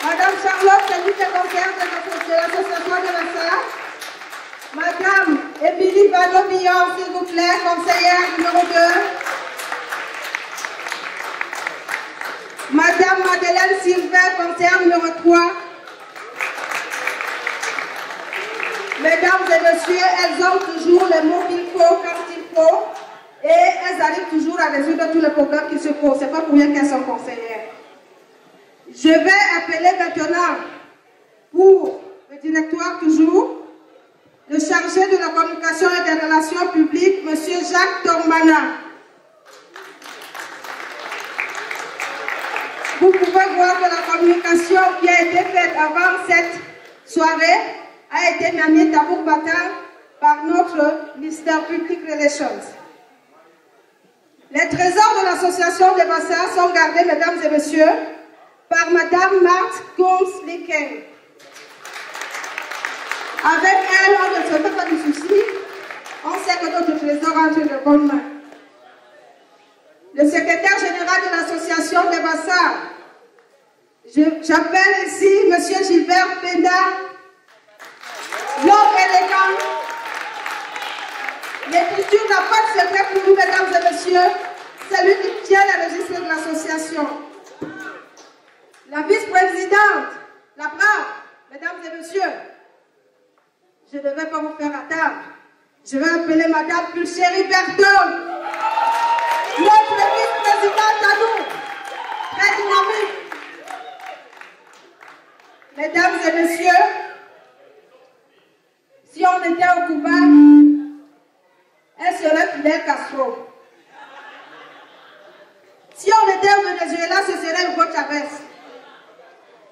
Madame Charlotte, c'est l'une des conseillères de l'association des Massas. Madame Émilie Ballot-Billon, s'il vous plaît, conseillère numéro 2. Madame Madeleine Sylvain, conseillère numéro 3. Mesdames et messieurs, elles ont toujours les mots qu'il faut quand il faut et elles arrivent toujours à résoudre tous les problèmes qui se posent. Ce n'est pas pour rien qu'elles sont conseillères. Je vais appeler maintenant pour le directoire toujours, le chargé de la communication et des relations publiques, M. Jacques Tormana. Vous pouvez voir que la communication qui a été faite avant cette soirée a été menée tambour battant par notre ministère Public Relations. Les trésors de l'association des bassins sont gardés, mesdames et messieurs, par Madame Marthe Gomes-Liken. Avec elle, on ne se fait pas de soucis. On sait que notre trésor entre de bonnes mains. Le secrétaire général de l'association des bassins, j'appelle ici M. Gilbert Penda, l'homme élégant. L'écriture n'a pas de secret pour nous, mesdames et messieurs. C'est lui qui tient le registre de l'association. La vice-présidente, la brave, mesdames et messieurs, je ne vais pas vous faire attendre. Je vais appeler Madame Pulchérie Berton, notre vice-présidente à nous, très dynamique. Mesdames et messieurs, si on était au Cuba, elle serait Fidel Castro. Si on était au Venezuela, ce serait Hugo Chavez.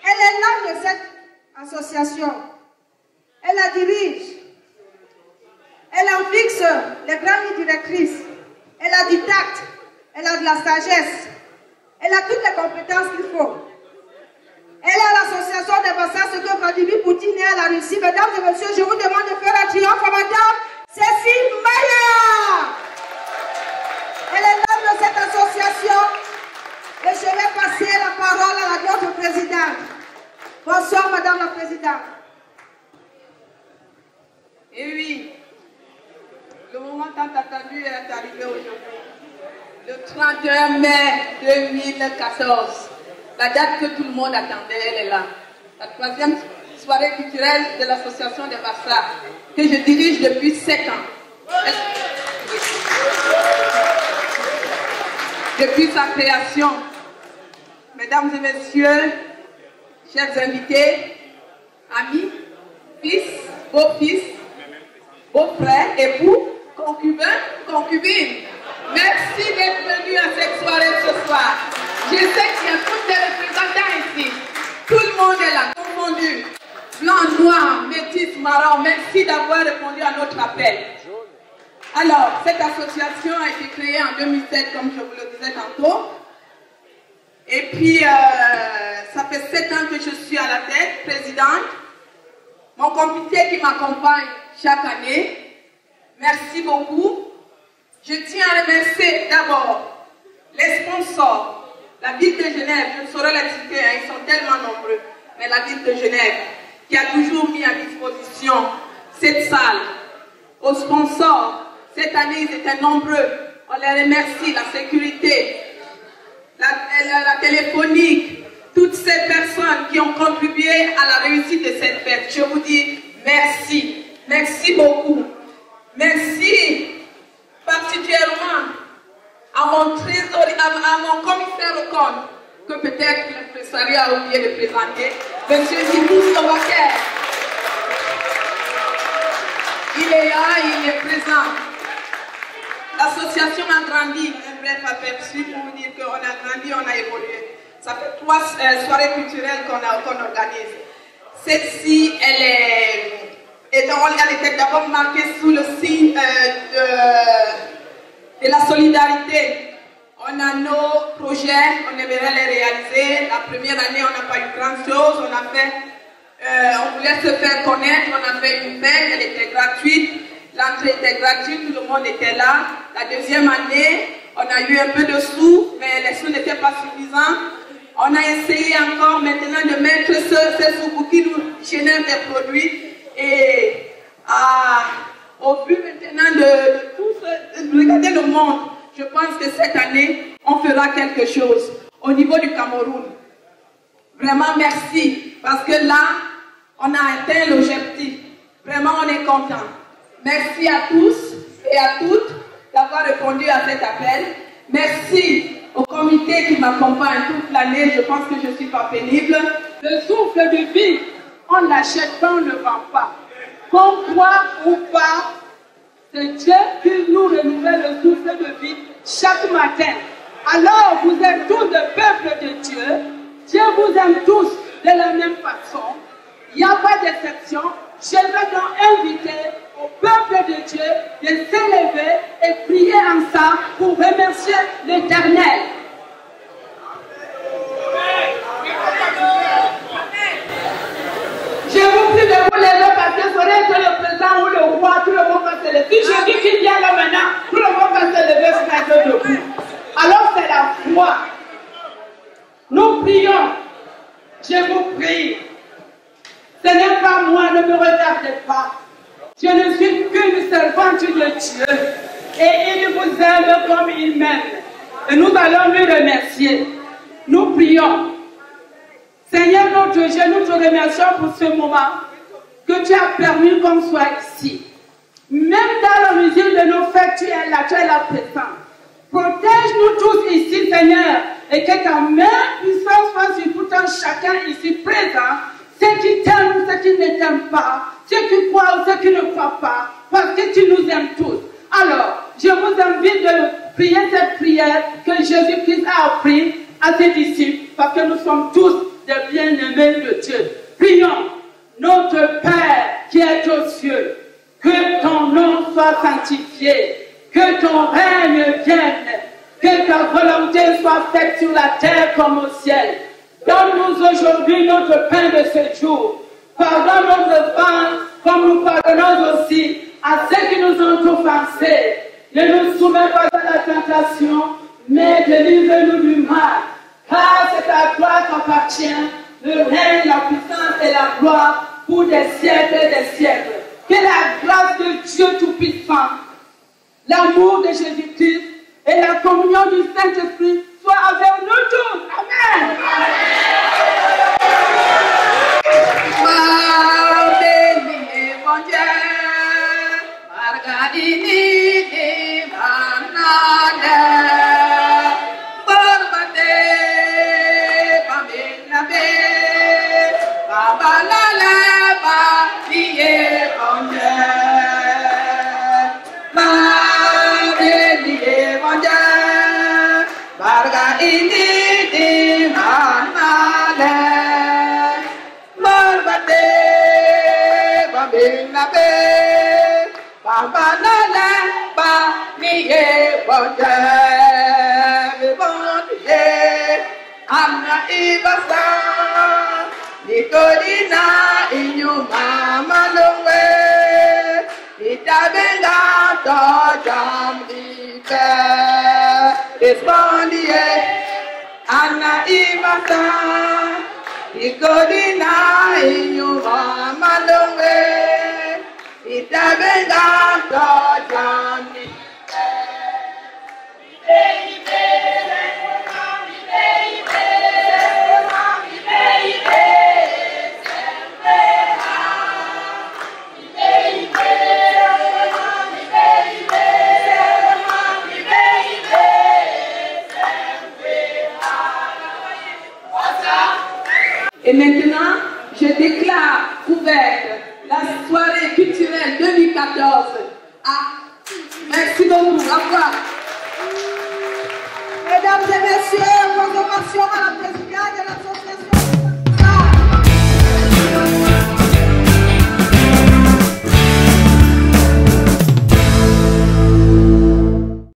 Elle est l'âme de cette association. Elle la dirige. Elle en fixe les grandes directrices. Elle a du tact. Elle a de la sagesse. Elle a toutes les compétences qu'il faut. Elle est à l'association des bassins, ce que Vladimir Poutine est à la Russie. Mesdames et messieurs, je vous demande de faire un triomphe à Madame Cécile Maillard. Elle est l'âme de cette association. Et je vais passer la parole à notre présidente. Bonsoir, Madame la Présidente. Et oui, le moment tant attendu est arrivé aujourd'hui. Le 31 mai 2014, la date que tout le monde attendait, elle est là. La troisième soirée culturelle de l'association des Bassins, que je dirige depuis 7 ans. Depuis sa création, mesdames et messieurs, chers invités, amis, fils, beaux-fils, beaux-frères, époux, concubins, concubines, merci d'être venus à cette soirée ce soir. Je sais qu'il y a tous les représentants ici. Tout le monde est là, confondu. Blanc, noir, métis, marron. Merci d'avoir répondu à notre appel. Alors, cette association a été créée en 2007, comme je vous le disais tantôt. Et puis, ça fait 7 ans que je suis à la tête, présidente. Mon comité qui m'accompagne chaque année. Merci beaucoup. Je tiens à remercier d'abord les sponsors. La ville de Genève, je ne saurais les citer, hein, ils sont tellement nombreux. Mais la ville de Genève, qui a toujours mis à disposition cette salle. Aux sponsors, cette année, ils étaient nombreux. On les remercie, la sécurité, la téléphonique, toutes ces personnes qui ont contribué à la réussite de cette fête. Je vous dis merci. Merci beaucoup. Merci particulièrement à mon trésorier, à mon commissaire au compte, que peut-être l'impresario a oublié de présenter, M. Zibou Slovaker. Il est là, il est présent. L'association a grandi, un bref aperçu pour vous dire qu'on a grandi, on a évolué. Ça fait 3 soirées culturelles qu'on organise. Celle-ci, elle était d'abord marquée sous le signe de la solidarité. On a nos projets, on aimerait les réaliser. La première année, on n'a pas eu grand chose. On voulait se faire connaître, on a fait une fête, elle était gratuite. L'entrée était gratuite, tout le monde était là. La deuxième année, on a eu un peu de sous, mais les sous n'étaient pas suffisants. On a essayé encore maintenant de mettre ces sous qui nous génèrent des produits. Et Au vu maintenant de tout ce, regardez le monde, je pense que cette année, on fera quelque chose au niveau du Cameroun. Vraiment merci, parce que là, on a atteint l'objectif. Vraiment, on est content. Merci à tous et à toutes d'avoir répondu à cet appel. Merci au comité qui m'accompagne toute l'année. Je pense que je ne suis pas pénible. Le souffle de vie, on ne l'achète pas, on ne le vend pas. Qu'on croit ou pas, c'est Dieu qui nous renouvelle le souffle de vie chaque matin. Alors, vous êtes tous le peuple de Dieu. Dieu vous aime tous de la même façon. Il n'y a pas d'exception. Je vais donc inviter au peuple de Dieu de s'élever et prier ensemble pour remercier l'Éternel. Je vous prie de vous lever parce que ce serait que le président ou le roi, tout le monde va se lever. Si je dis qu'il vient là maintenant, tout le monde va se lever, se mettre debout. Alors c'est la foi. Nous prions. Je vous prie. Ce n'est pas moi, ne me regardez pas. Je ne suis qu'une servante de Dieu. Et il vous aime comme il m'aime. Et nous allons lui remercier. Nous prions. Seigneur notre Dieu, nous te remercions pour ce moment que tu as permis qu'on soit ici. Même dans la mesure de nos fêtes, tu es là, tu es là présent. Protège-nous tous ici, Seigneur, et que ta main puissante soit sur tout un chacun ici présent, ceux qui t'aiment, ceux qui ne t'aiment pas, ceux qui croient ou ceux qui ne croient pas, parce que tu nous aimes tous. Alors, je vous invite de prier cette prière que Jésus-Christ a appris à ses disciples, parce que nous sommes tous des bien-aimés de Dieu. Prions, notre Père qui est aux cieux, que ton nom soit sanctifié, que ton règne vienne, que ta volonté soit faite sur la terre comme au ciel. Donne-nous aujourd'hui notre pain de ce jour. Pardonne nos offenses comme nous pardonnons aussi à ceux qui nous ont offensés. Ne nous soumets pas à la tentation, mais délivre-nous du mal. Car c'est à toi qu'appartient le règne, la puissance et la gloire pour des siècles et des siècles. Que la grâce de Dieu Tout-Puissant, l'amour de Jésus-Christ et la communion du Saint-Esprit soient avec nous tous. Amen. Anna Ibasa, Ikodina inyuma malonge, itabenga dojami. Et maintenant, je déclare ouverte la soirée culturelle 2014. Merci beaucoup. Au revoir. Mesdames et messieurs, vos ovations